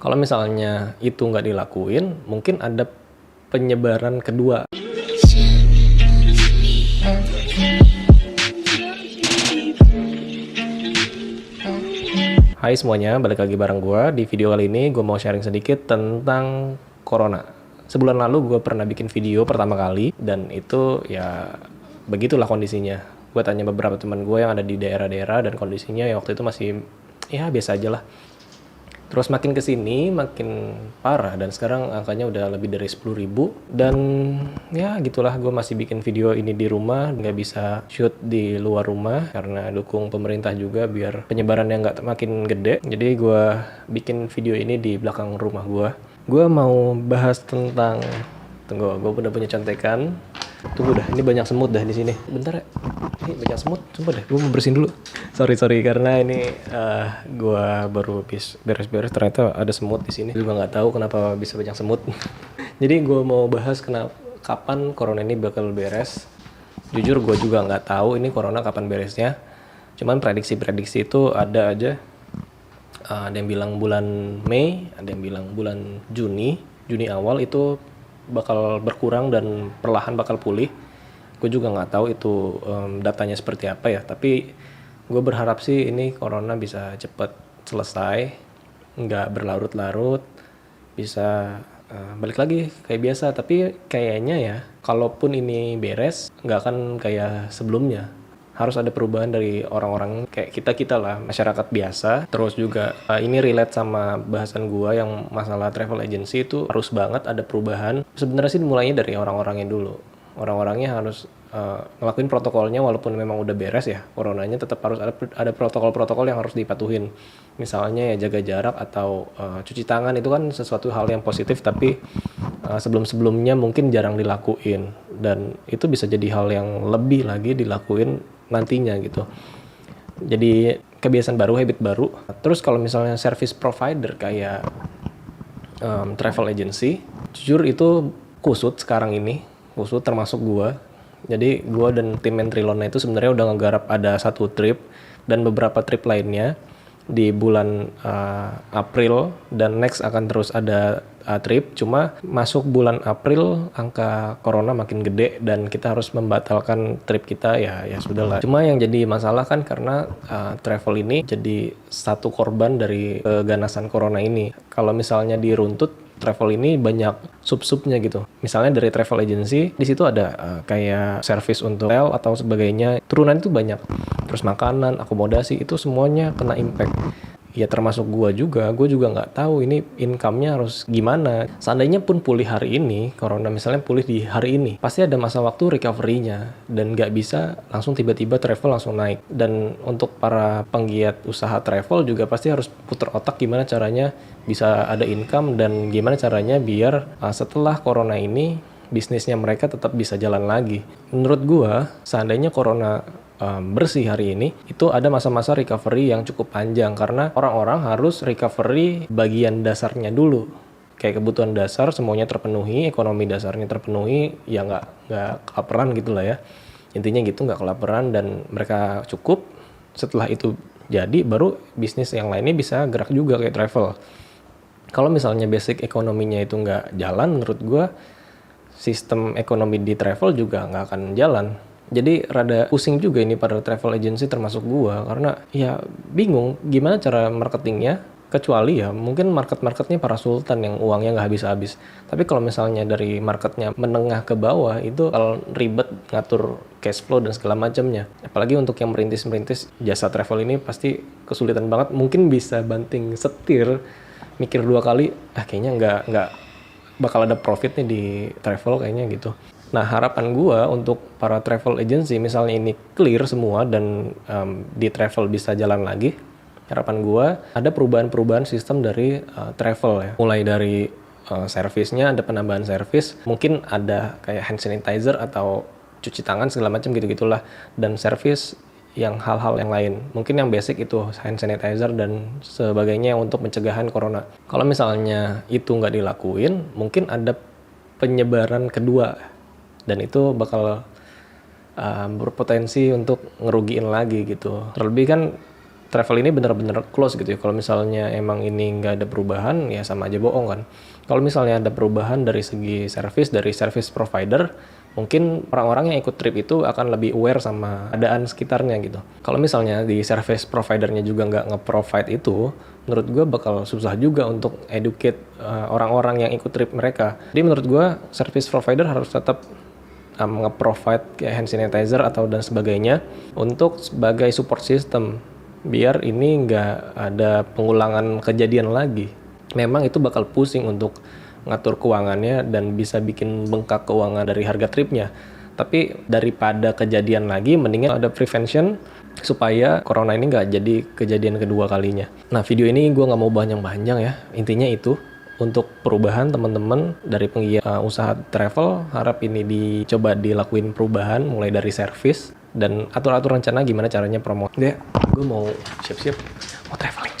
Kalau misalnya itu nggak dilakuin, mungkin ada penyebaran kedua. Hai semuanya, balik lagi bareng gue. Di video kali ini gue mau sharing sedikit tentang Corona. Sebulan lalu gue pernah bikin video pertama kali, dan itu ya begitulah kondisinya. Gue tanya beberapa teman gue yang ada di daerah-daerah, dan kondisinya ya waktu itu masih ya biasa aja lah. Terus makin kesini makin parah, dan sekarang angkanya udah lebih dari 10.000. Dan ya gitulah, gue masih bikin video ini di rumah, nggak bisa shoot di luar rumah karena dukung pemerintah juga biar penyebarannya nggak makin gede. Jadi gue bikin video ini di belakang rumah gue. Gue mau bahas tentang, tunggu, gue udah punya contekan. Tunggu dah, ini banyak semut dah di sini. Bentar ya, ini banyak semut, sumpah deh, gue mau bersihin dulu. Sorry karena ini gue baru habis beres-beres, ternyata ada semut di sini. Juga nggak tahu kenapa bisa banyak semut. Jadi gue mau bahas kapan corona ini bakal beres. Jujur gue juga nggak tahu ini corona kapan beresnya. Cuman prediksi-prediksi itu ada aja. Ada yang bilang bulan Mei, ada yang bilang bulan Juni awal itu bakal berkurang dan perlahan bakal pulih. Gue juga nggak tahu itu datanya seperti apa ya, tapi gue berharap sih ini corona bisa cepat selesai, nggak berlarut-larut, bisa balik lagi kayak biasa. Tapi kayaknya ya, kalaupun ini beres, nggak akan kayak sebelumnya. Harus ada perubahan dari orang-orang kayak kita lah, masyarakat biasa. Terus juga ini relate sama bahasan gua yang masalah travel agency, itu harus banget ada perubahan. Sebenarnya sih mulainya dari orang-orangnya dulu. Orang-orangnya harus ngelakuin protokolnya, walaupun memang udah beres ya coronanya, tetap harus ada protokol-protokol yang harus dipatuhin. Misalnya ya jaga jarak atau cuci tangan, itu kan sesuatu hal yang positif, tapi sebelum-sebelumnya mungkin jarang dilakuin, dan itu bisa jadi hal yang lebih lagi dilakuin nantinya gitu. Jadi kebiasaan baru, habit baru. Terus kalau misalnya service provider kayak travel agency, jujur itu kusut sekarang ini, kusut termasuk gua. Jadi gua dan tim Mentrilona itu sebenarnya udah ngegarap ada satu trip dan beberapa trip lainnya di bulan April, dan next akan terus ada trip. Cuma masuk bulan April angka corona makin gede dan kita harus membatalkan trip kita, ya sudahlah. Cuma yang jadi masalah kan karena travel ini jadi satu korban dari keganasan corona ini. Kalau misalnya diruntut, travel ini banyak sub-subnya gitu. Misalnya dari travel agency, di situ ada kayak service untuk hotel atau sebagainya. Turunan itu banyak. Terus makanan, akomodasi, itu semuanya kena impact. Ya termasuk gue juga nggak tahu ini income-nya harus gimana. Seandainya pun pulih hari ini, corona misalnya pulih di hari ini, pasti ada masa waktu recovery-nya, dan nggak bisa langsung tiba-tiba travel langsung naik. Dan untuk para penggiat usaha travel juga pasti harus putar otak gimana caranya bisa ada income, dan gimana caranya biar setelah corona ini bisnisnya mereka tetap bisa jalan lagi. Menurut gue, seandainya corona bersih hari ini, itu ada masa-masa recovery yang cukup panjang, karena orang-orang harus recovery bagian dasarnya dulu. Kayak kebutuhan dasar semuanya terpenuhi, ekonomi dasarnya terpenuhi, ya nggak kelaparan gitu lah ya. Intinya gitu, nggak kelaparan dan mereka cukup. Setelah itu jadi, baru bisnis yang lainnya bisa gerak juga kayak travel. Kalau misalnya basic ekonominya itu nggak jalan, menurut gue sistem ekonomi di travel juga nggak akan jalan. Jadi rada pusing juga ini pada travel agency termasuk gua, karena ya bingung gimana cara marketingnya, kecuali ya mungkin marketnya para sultan yang uangnya nggak habis-habis. Tapi kalau misalnya dari marketnya menengah ke bawah, itu kalau ribet ngatur cash flow dan segala macamnya. Apalagi untuk yang merintis jasa travel ini pasti kesulitan banget. Mungkin bisa banting setir, mikir dua kali, kayaknya nggak bakal ada profit nih di travel kayaknya gitu. Nah, harapan gue untuk para travel agency, misalnya ini clear semua dan di travel bisa jalan lagi, harapan gue ada perubahan-perubahan sistem dari travel ya. Mulai dari servisnya, ada penambahan servis, mungkin ada kayak hand sanitizer atau cuci tangan segala macam gitu-gitulah, dan servis yang hal-hal yang lain. Mungkin yang basic itu hand sanitizer dan sebagainya untuk pencegahan corona. Kalau misalnya itu nggak dilakuin, mungkin ada penyebaran kedua, dan itu bakal berpotensi untuk ngerugiin lagi gitu. Terlebih kan travel ini benar-benar close gitu ya. Kalau misalnya emang ini nggak ada perubahan, ya sama aja bohong kan. Kalau misalnya ada perubahan dari segi dari service provider, mungkin orang-orang yang ikut trip itu akan lebih aware sama keadaan sekitarnya gitu. Kalau misalnya di service providernya juga nggak nge-provide itu, menurut gue bakal susah juga untuk educate orang-orang yang ikut trip mereka. Jadi menurut gue service provider harus tetap nge-provide kayak hand sanitizer atau dan sebagainya untuk sebagai support system, biar ini nggak ada pengulangan kejadian lagi. Memang itu bakal pusing untuk ngatur keuangannya dan bisa bikin bengkak keuangan dari harga tripnya. Tapi daripada kejadian lagi, mendingan ada prevention supaya corona ini nggak jadi kejadian kedua kalinya. Nah, video ini gue nggak mau panjang-panjang ya. Intinya itu, untuk perubahan teman-teman dari penggiat usaha travel, harap ini dicoba dilakuin perubahan mulai dari service dan atur-atur rencana gimana caranya promote. Deh, gue mau siap-siap mau traveling.